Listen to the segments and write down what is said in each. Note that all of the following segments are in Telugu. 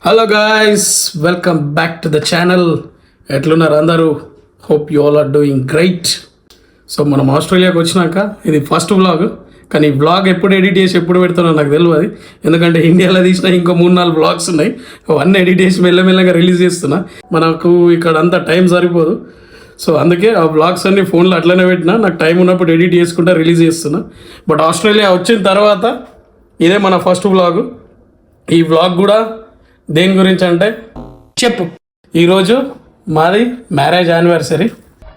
Hello guys, welcome back to the channel. ఎట్లున్నారు అందరూ? Hope you all are doing great. సో మనం ఆస్ట్రేలియాకి వచ్చినాక ఇది ఫస్ట్ వ్లాగ్. కానీ ఈ వ్లాగ్ ఎప్పుడు ఎడిట్ చేసి ఎప్పుడు పెడుతున్నా నాకు తెలియదు. ఎందుకంటే ఇండియాలో తీసిన ఇంకో 3-4 వ్లాగ్స్ ఉన్నాయి. అవన్నీ ఎడిట్ చేసి మెల్లమెల్లగా రిలీజ్ చేస్తున్నా. మనకు ఇక్కడ అంతా టైం సరిపోదు. సో అందుకే ఆ వ్లాగ్స్ అన్ని ఫోన్లో అట్లనే పెట్టినా. నాకు టైం ఉన్నప్పుడు ఎడిట్ చేసుకుంటా రిలీజ్ చేస్తున్నా. బట్ ఆస్ట్రేలియా వచ్చిన తర్వాత ఇదే మన ఫస్ట్ వ్లాగ్. ఈ వ్లాగ్ కూడా దేని గురించి అంటే చెప్పు. ఈరోజు మాది మ్యారేజ్ యానివర్సరీ.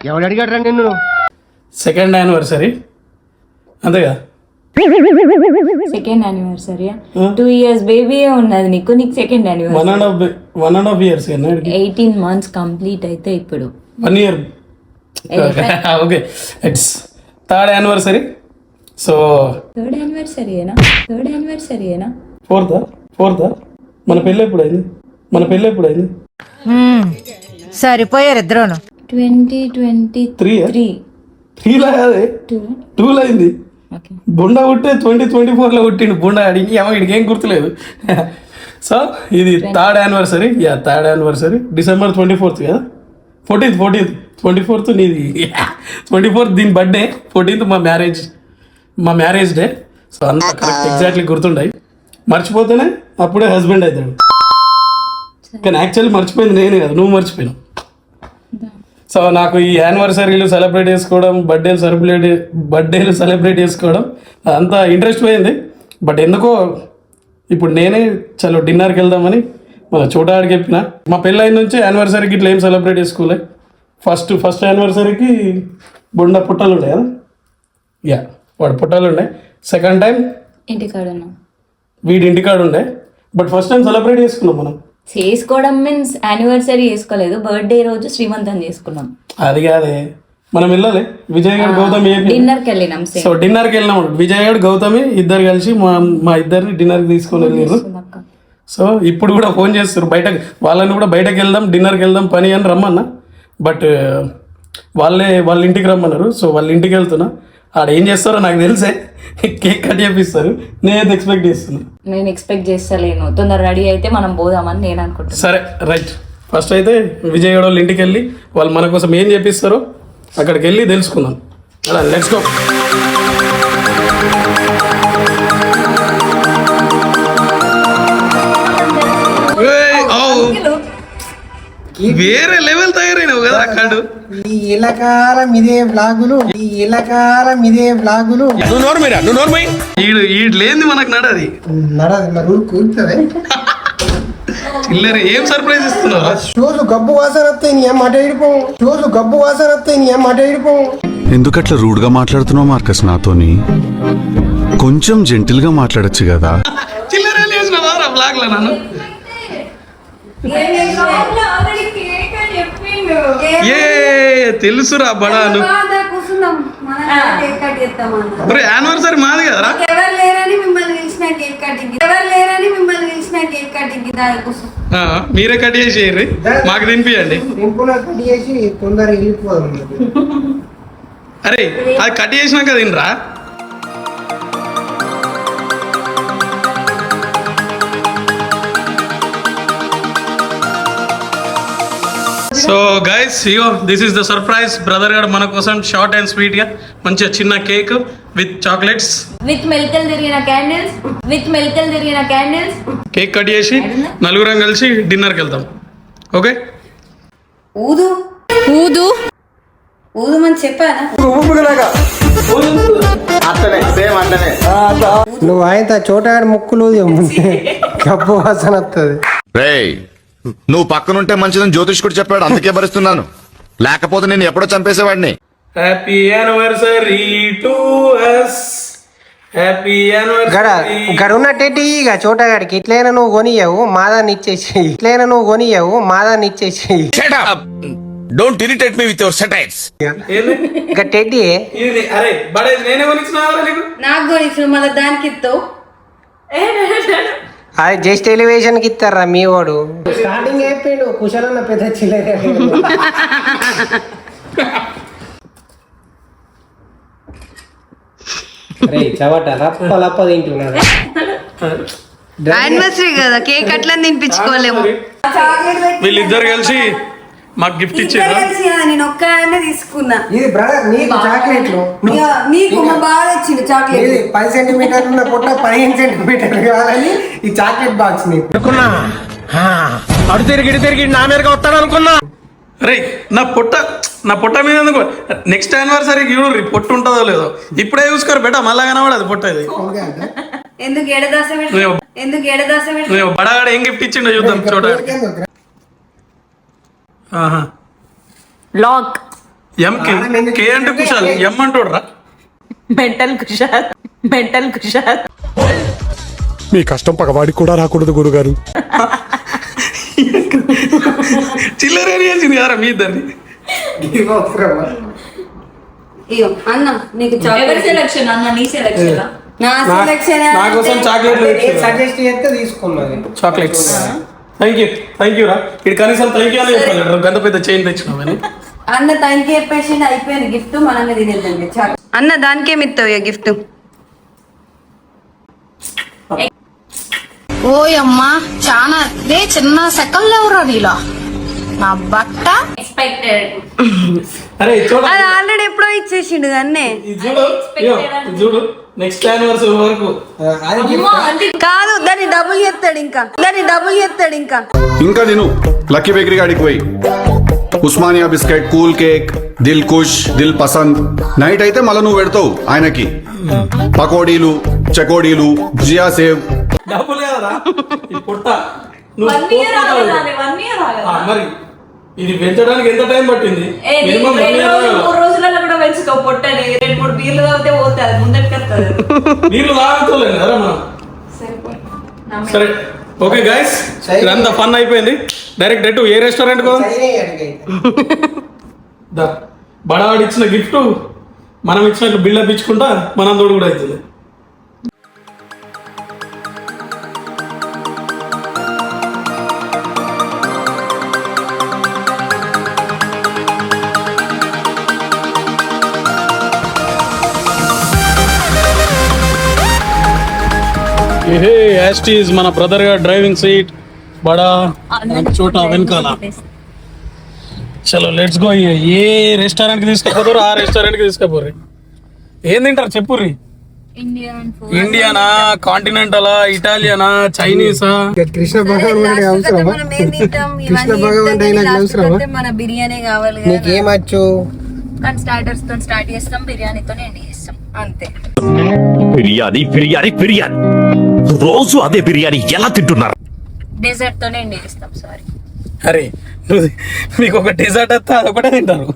ఎవరు అడిగాడు నిన్ను? సెకండ్ యానివర్సరీ, అంతేగా? సెకండ్ యానివర్సరీ 2 years బేబీ ఉన్నది నీకు second anniversary 1.5 years 18 months complete అయితే ఇప్పుడు 1 year. Okay, it's third anniversary. So third యానివర్సరీనా ఫోర్త్ మన పెళ్ళి ఎప్పుడైంది? సరిపోయారు ఇద్దరు. 2023 3లో కాదే, 2లో అయింది. బుండా పుట్టే 2024లో పుట్టిండు. బుండా అడిగి ఇడికి ఏం గుర్తులేదు. సో ఇది third anniversary. Third anniversary December 24th కదా, 14th 24th నీది, 24th దీని బర్త్డే, 14th మా మ్యారేజ్ డే. సో అంతా కరెక్ట్ ఎగ్జాక్ట్లీ గుర్తుండాయి. మర్చిపోతేనే అప్పుడే హస్బెండ్ అవుతాడు. కానీ యాక్చువల్లీ మర్చిపోయింది నేనే కదా, నువ్వు మర్చిపోయినావు. సో నాకు ఈ యానివర్సరీలు సెలబ్రేట్ చేసుకోవడం, బర్త్డేలు సెలబ్రేట్ చేసుకోవడం అంతా ఇంట్రెస్ట్ పోయింది. బట్ ఎందుకో ఇప్పుడు నేనే చలో డిన్నర్కి వెళ్దామని మన చోటాడికి చెప్పిన. మా పెళ్ళైన నుంచి యానివర్సరీకి ఇట్లా ఏం సెలబ్రేట్ చేసుకోలే. ఫస్ట్ యానివర్సరీకి బొండ పుట్టాలు ఉండే కదా, వాడు పుట్టాలు ఉండే. సెకండ్ టైం వీడి ఇంటికాడు ఉండే. బట్ ఫస్ట్ టైం సెలబ్రేట్ చేసుకున్నాం మనం. చేసుకోవడం మీన్స్ యానివర్సరీ చేసుకోలేదు, బర్త్డే రోజు శ్రీమంతం చేసుకున్నాం. అది కాదే, మనం వెళ్ళాలి. విజయ్ గారు గౌతమి డిన్నర్కి వెళ్ళినాం. సో డిన్నర్కి వెళ్ళినాం. విజయ్ గారు గౌతమి ఇద్దరు కలిసి మా ఇద్దరిని డిన్నర్కి తీసుకొని వెళ్ళారు. సో ఇప్పుడు కూడా ఫోన్ చేస్తారు వాళ్ళని కూడా బయటకు వెళ్దాం, డిన్నర్కి వెళ్దాం పని అని రమ్మన్నా. బట్ వాళ్ళ ఇంటికి రమ్మన్నారు. సో వాళ్ళ ఇంటికి వెళ్తున్నా. ఆడ ఏం చేస్తారో నాకు తెలిసే, కేక్ కట్ చేపిస్తారు. నేనైతే నేను ఎక్స్పెక్ట్ చేస్తలేను. తొందర రెడీ అయితే మనం పోదామని నేను అనుకుంటున్నాను. సరే రైట్. ఫస్ట్ అయితే విజయ్ గడ వాళ్ళ ఇంటికి వెళ్ళి వాళ్ళు మన కోసం ఏం చేపిస్తారో అక్కడికి వెళ్ళి తెలుసుకుందాం. అలా లెట్స్ గో. వేరే లెవెల్ తయారైనావు కదా అక్కడ. ఈ ఇలకాలం ఇదే బ్లాగులు. నువ్వు నోర్మై ఈడు లేని మనకు నడది మరి కూర్చుంది. చిల్లర ఏం సర్ప్రైజ్ ఇస్తున్నావు? షూస్ గబ్బు వాసన వస్తాయి, నీ అమ్మ అట ఇడిపోవు. ఎందుకట్లా రూడ్ గా మాట్లాడుతున్నావు మార్కస్ నాతోని? కొంచెం జెంటిల్ గా మాట్లాడచ్చు కదా. చిల్లర లేచినవారా బ్లాగ్ లో నన్ను? తెలుసురా బడాను. యానివర్సరీ మాది కదరా. మీరే కట్ చేసేయండి, మాకు తినిపియండి. అరే అది కట్ చేసినాక తినరా. So guys, this is the surprise. Brother గారు మన కోసం షార్ట్ అండ్ స్వీట్ గా మంచిగా చిన్న కేక్ విత్ చాక్లెట్స్, విత్ మెల్కల్ తిరిగిన క్యాండిల్స్ కేక్ కట్ చేసి నలుగురం కలిసి డిన్నర్కి వెళ్తాం. ఓకే, ఊదుమని చెప్పానా? నువ్వు ఆయన చోటాడు ముక్కులు గబ్బు వాసన వస్తుంది. నువ్వు పక్కనుంటే మంచిదని జ్యోతిష్ కూడా చెప్పాడు, అందుకే భరిస్తున్నాను. లేకపోతే నేను ఎప్పుడో చంపేసేవాడిని. Happy anniversary to us. Happy anniversary. గడున్నట్టేటి ఇక చోటగాడికి ఇట్లైనా నువ్వు కొనియవు, మాదాన్ని ఇచ్చేసి. Don't irritate me with your satires. ఇక టెడ్డీ అరే బడే నేనే కొనిచ్చినా నాకు కొనిచ్చు, మళ్ళీ దానికి ఇస్తావు. అది జస్ట్ ఎలివేషన్ కి ఇస్తారా మీ వాడు. స్టార్టింగ్ అయిపోయాడు కుశలన్న పెద్ద చిల్లర. చవట లప్ప తింటున్నాడు. యానివర్సరీ కదా కేక్ అట్లా తినిపించుకోలేము. వీళ్ళిద్దరు కలిసి మాకు గిఫ్ట్ ఇచ్చారు. నేను ఒక్కనే తీసుకున్నా. ఇది బ్రదర్ నీకు చాక్లెట్లు నీకు మా బాగా వచ్చింది చాక్లెట్. 10 సెంటీమీటర్లు ఉన్న పొట్ట 15 సెంటీమీటర్లు కావాలని ఈ చాక్లెట్ బాక్స్ నీకు అడు తిరిగి నా మీదకి వస్తాడు అనుకున్నా. రే నా పొట్ట మీద ఎందుకు నెక్స్ట్ యానివర్సరీకి చూడు పొట్టు ఉంటుందో లేదో ఇప్పుడే చూసుకోరు బెట మళ్ళా కనబడదు పొట్ట ఇది. ఎందుకు ఎడదాస నువ్వు బడాగాడు ఏం గిఫ్ట్ ఇచ్చిండో చూద్దాం చూడండి. లాక్ ఎంకి కే అంటే కుషాల్ ఎం అంటోడ్రా మెంటల్ కుషాల్ మీ కష్టం పగవాడికి కూడా రాకూడదు గురుగారు. చిల్లర చేసింది కదా మీ ఇద్దరిని. అన్న నీకు ఎవరి సెలక్షన్ అన్న నీ సెలక్షన్ నా సెలక్షన్ నా కోసం చాక్లెట్ సజెస్ట్ చేస్తే తీసుకున్నది చాక్లెట్స్. థ్యాంక్ యూ రా ఇది కనీసం థ్యాంక్ యూ అని చెప్పాలి. గంత పెద్ద చైన్ తెచ్చినామని అన్న థ్యాంక్ యూ చెప్పేసి అయిపోయింది గిఫ్ట్ మనమే తినేద్దండి అన్న దానికేమిస్తావు గిఫ్ట్. ఓయమ్మా చాలా రే చిన్న సెకండ్ ఎవరా నీలా నా బట్ట ఎక్స్పెక్టెడ్. అరే చూడు అది ఆల్రెడీ ఎప్పుడో ఇచ్చేసిండు అన్నే. ఇది చూడు నెక్స్ట్ యానివర్సరీ వరకు కాదు దాన్ని డబుల్ చేస్తాడు ఇంకా ఇంకా నేను లక్కీ బేకరీ కాడికి పోయి Osmania biscuit, cool cake, Dilkhush, Dilpasand. Night అయితే మళ్ళీ నువ్వు పెడతావు ఆయనకి పకోడీలు, చకోడీలు, భుజియా సేవ్. డబ్బులు కదరా ఈ పొట్ట నువ్వు 1 year ఆగదానే 1 year ఆగదా. మరి ఇది పెంచడానికి ఎంత టైం పట్టింది? మినిమం 1 year 3 రోజులలో కూడా పెంచుకో పొట్టని 2-3 బీర్లు తాగితే పోతే అది ముందరికి వస్తుంది. నీళ్ళు తాగుతలేదు కదా మనం. సరే ఓకే గైస్ ఇదంతా ఫన్ అయిపోయింది. డైరెక్ట్ ఏ రెస్టారెంట్ కో బడావాడు ఇచ్చిన గిఫ్ట్ మనం ఇచ్చినట్టు బిల్డప్ ఇచ్చుకుంటా మనం తోడు కూడా అవుతుంది. యాస్టీస్ మన బ్రదర్ గా డ్రైవింగ్ సీట్ బడా చోట వెనకాల. చలో లెట్స్ గో. ఏ రెస్టారెంట్ కి తీసుకుపోతారు ఆ రెస్టారెంట్ కి తీసుకుపోరు. ఏం తింటారు చెప్పుర్రి? ఇండియానా, కాంటినెంటలా, ఇటాలియనా, చైనీసా? కృష్ణ భగవాన్ అవసరమా? కృష్ణ భగవాన్ డైలాగ్ అవసరమా? మన బిర్యానీ కావాలి నీకేమచ్చు? కానీ స్టార్టర్స్ తో స్టార్ట్ చేస్తాం, బిర్యానీతో ఎండ్ చేస్తాం అంతే. బిర్యానీ బిర్యానీ బిర్యానీ రోజు అదే బిర్యానీ ఎలా తింటున్నారు? డెజర్ట్ తోనే ఎండ్ చేస్తాం. సారీ అరే మీకు ఒక డెజర్ట్ వస్తే అదొకటే తింటారు.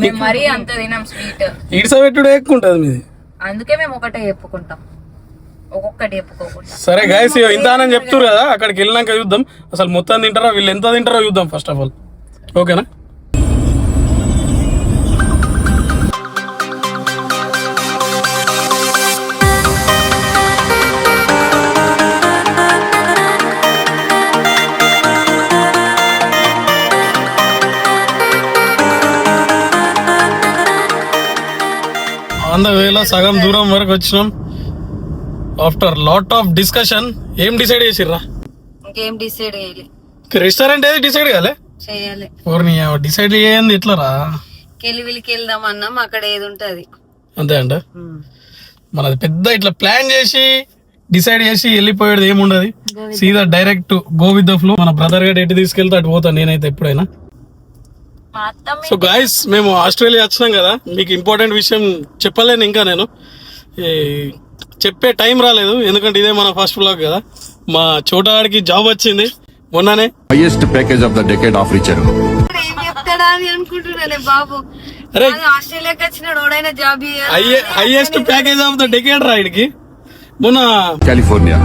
మేము మరీ అంత తినాం స్వీట్. ఇడ్సబెట్టుడు ఎక్కువ ఉంటుంది మీది. అందుకే మేము ఒకటే చెప్పుకుంటాం, ఒక్కొక్కటి చెప్పుకోకుండా. సరే గైస్ ఇంత అని చెప్తారు కదా, అక్కడికి వెళ్ళినాక చూద్దాం అసలు మొత్తం తింటారో వీళ్ళు ఎంత తింటారో చూద్దాం ఫస్ట్ ఆఫ్ ఆల్. ఓకేనా? వేళ సగం దూరం వరకు వచ్చినాం. ఆఫ్టర్ లాట్ ఆఫ్ డిస్కషన్ ఏం డిసైడ్ చేసిర్రా? ఇంకేం డిసైడ్ చేయాలి. రెస్టారెంట్ ఏది డిసైడ్ కాలే? చేయాలి. డిసైడ్ చేయండి ఎట్లా రా? కెలివిలికి వెళ్దాం అన్నాం, అక్కడ ఏది ఉంటది అంతే అంట. మనది పెద్ద ఇట్లా ప్లాన్ చేసి డిసైడ్ చేసి వెళ్ళిపోయేది ఏముండదు. సీదా direct go with the flow. మన బ్రదర్ గడ్ ఎటు తీసుకెళ్తే అటు పోతాను నేనైతే ఎప్పుడైనా. సో గాయస్ మేము ఆస్ట్రేలియా వచ్చినాం కదా, మీకు ఇంపార్టెంట్ విషయం చెప్పలేను ఇంకా. నేను చెప్పే టైం రాలేదు ఎందుకంటే ఇదే మన ఫస్ట్ వ్లాగ్ కదా. మా చోటాడికి జాబ్ వచ్చింది మొన్ననే. Highest package of the decade offer ఇచ్చారు. ఏం చెప్తాడా అని అనుకుంటున్నానే బాబు. అరే ఆస్ట్రేలియాకి వచ్చినాడు ఓడైనా job highest package of the decade రా ఇడికి. మొన్న కాలిఫోర్నియా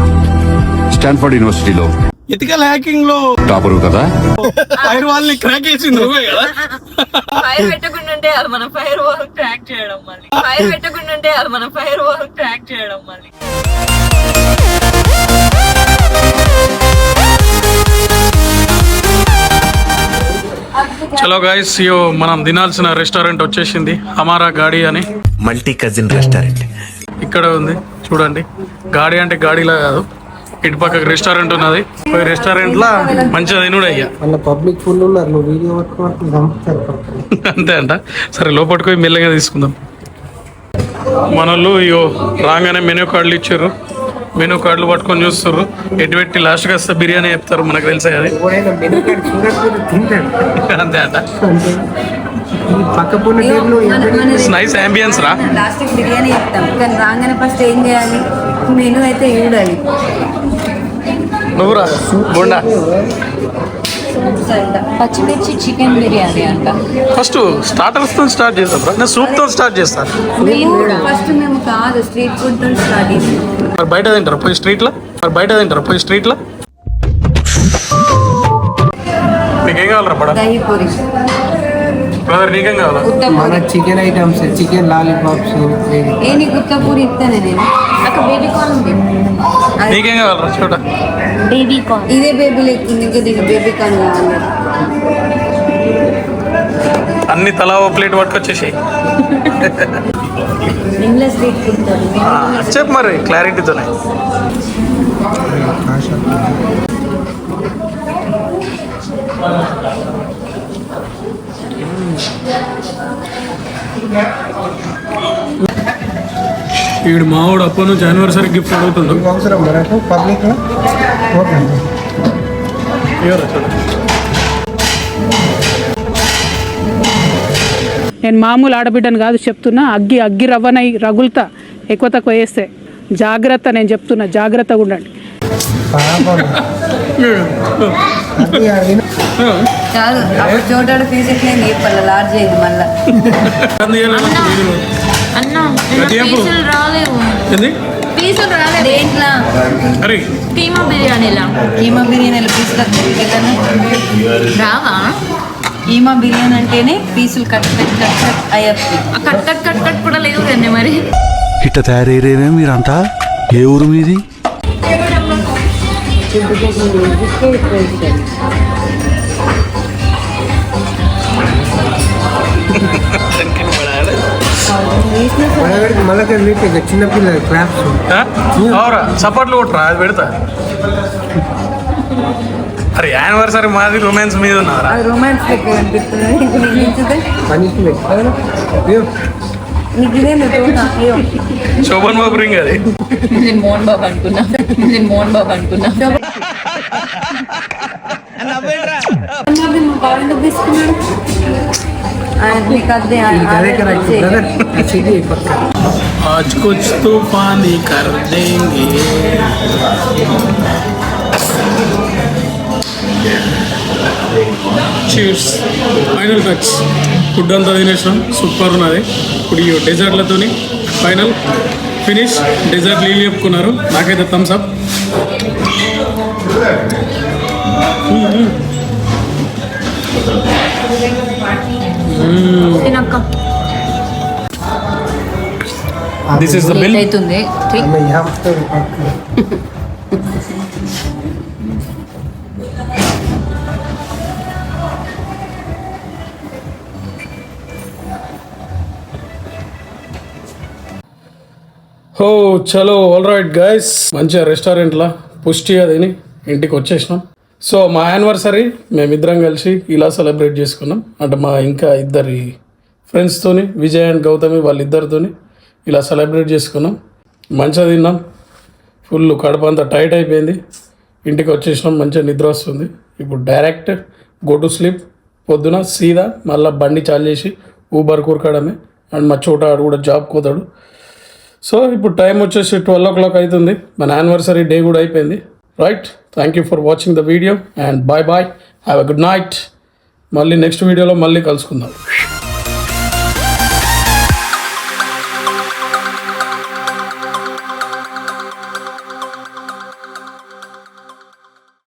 స్టాన్ఫర్డ్ యూనివర్సిటీలో ఎథికల్ హ్యాకింగ్ లో టాపరు కదా. ఫైర్ వాల్ ని క్రాక్ చేసింది నువ్వే కదా. ఫైర్ పెట్టకుండా ఉంటే అది మన ఫైర్ వాల్ క్రాక్ చేయడం మళ్ళీ. ఫైర్ పెట్టకుండా ఉంటే అది మన ఫైర్ వాల్ క్రాక్ చేయడం మళ్ళీ. చలో గైస్ మనం తినాల్సిన రెస్టారెంట్ వచ్చేసింది, హమారా గాడి అని. మల్టీ కజిన్ రెస్టారెంట్ ఇక్కడ ఉంది చూడండి. గాడి అంటే గాడిలా కాదు, ఇటు పక్కకు రెస్టారెంట్ ఉన్నది. పోయి రెస్టారెంట్లో మంచిగా తినుడు అయ్యా. అన్న పబ్లిక్ ఫుల్ ఉన్నారు, నువ్వు వీడియో పట్టుకున్నట్టు చంపుతారు. అంతే అంట. సరే లోపలికి పోయి మెల్లగా తీసుకుందాం. మనోళ్ళు ఇగో రాగానే మెనూ కార్డులు ఇచ్చారు. మెనూ కార్డులు పట్టుకొని చూస్తారు. ఎటు పెట్టి లాస్ట్కి వస్తే బిర్యానీ చెప్తారు. మనకు తెలుసా అది. ఎవడైనా మెనూ కార్డు చూడకపోతే తింటాడు. అంతే అంట. ఈ పక్క పొన్న టేబుల్ నైస్ అంబియన్స్ రా. లాస్ట్ బిర్యానీ చెప్తాం కానీ రాగానే ఫస్ట్ ఏం చేయాలి, మెనూ అయితే చూడాలి. నువ్వురా బోండా. పచ్చిమిర్చి చికెన్ బిర్యానీ అంట. ఫస్ట్ స్టార్టర్స్ తో స్టార్ట్ చేస్తాం రా. నేను సూప్ తో స్టార్ట్ చేస్తాను. ఫస్ట్ మేము కాదు స్ట్రీట్ ఫుడ్ తో స్టార్ట్ చేస్తాం. మరి బయట తింటారు పోయి స్ట్రీట్లో. నీకేం కావాలరా బడా? దహీ పూరి, బ్రదర్ నీకేం కావాలా? మన చికెన్ ఐటమ్స్, చికెన్ లాలీపాప్స్. ఏ గుత్త పూరి ఇస్తానే నేను. నాకు బేబీ కార్న్ ఉంది. నీకేం కావాలరా చూడ? Baby corn. ఇదే బేబీ లెక్క నీకు బేబీ కార్న్ కావాలి. అన్ని తలా ఓ ప్లేట్ పట్టుకొచ్చేసాయి. ఇంట్లో స్ట్రీట్ ఫుడ్ చెప్పు మరి క్లారిటీతోనే. ఈడు మావాడు అప్పటి నుంచి యానివర్సరీ గిఫ్ట్ అడుగుతుండు. అవసరం మనకు పబ్లిక్ ఓకే. నేను మామూలు ఆడబిడ్డను కాదు చెప్తున్నా. అగ్గి రవ్వనై రగులుతా ఎక్కువ తక్కువ వేస్తే. జాగ్రత్త, నేను చెప్తున్నా, జాగ్రత్తగా ఉండండి. కాదు అప్పుడు చోటాడు ఫీజు ఎట్లా చెప్పాలి, లార్జ్ అయింది మళ్ళా. అన్న పీసులు రాలేవు. పీసులు రాలేదు. దేంట్లో? కీమా బిర్యానీలా. కీమా బిర్యానీలో పీసులు రావా? కీమా బిర్యానీ అంటేనే పీసులు కట్ అయ్యాయి. కట్ కూడా లేవు కదండి మరి. ఇట్ట తయారయ్యేమే మీరంతా. ఏ ఊరు మీది? మళ్ళీ చిన్నపిల్లల క్రాప్స్ సపోర్ట్లు కొట్టరా, అది పెడతా. అరే యానివర్సరీ మాది రొమాన్స్ మీద ఉన్నారా? రొమాన్స్ లెక్క అనిపిస్తుంది. శోభన్ బాబు రింగ్ అది. నేను మోహన్ బాబు అనుకున్నా. తీసుకున్నాడు. आज कुछ तूफानी कर देंगे. చీర్స్. Final touch. ఫుడ్ అంతా తినేసాం, సూపర్ ఉన్నది. ఇప్పుడు ఈ డెజర్ట్లతోని ఫైనల్ ఫినిష్. డెజర్ట్ నీళ్ళు చెప్పుకున్నారు, నాకైతే thumbs up. This is the bill. అవుతుంది. ఓ చలో, ఆల్ రైట్ గైస్. మంచిగా రెస్టారెంట్లో పుష్టిగా తిని ఇంటికి వచ్చేసినాం. సో మా యానివర్సరీ మేమిద్దరం కలిసి ఇలా సెలబ్రేట్ చేసుకున్నాం. అంటే మా ఇంకా ఇద్దరి ఫ్రెండ్స్తోని, విజయ్ అండ్ గౌతమి వాళ్ళిద్దరితోని ఇలా సెలబ్రేట్ చేసుకున్నాం. మంచిగా తిన్నాం. ఫుల్ కడుపు అంతా టైట్ అయిపోయింది. ఇంటికి వచ్చేసినాం, మంచిగా నిద్ర వస్తుంది. ఇప్పుడు డైరెక్ట్ గో టు స్లీప్. పొద్దున సీదా మళ్ళీ బండి చాలు చేసి ఊబర్ కూరకడమే. అండ్ మా చోట ఆడు కూడా జాబ్కి పోతాడు. సో ఇప్పుడు టైం వచ్చేసి 12 o'clock అవుతుంది. మన యానివర్సరీ డే కూడా అయిపోయింది. Right, thank you for watching the video and bye bye. Have a good night. మళ్ళీ నెక్స్ట్ వీడియోలో మళ్ళీ కలుసుకుందాం.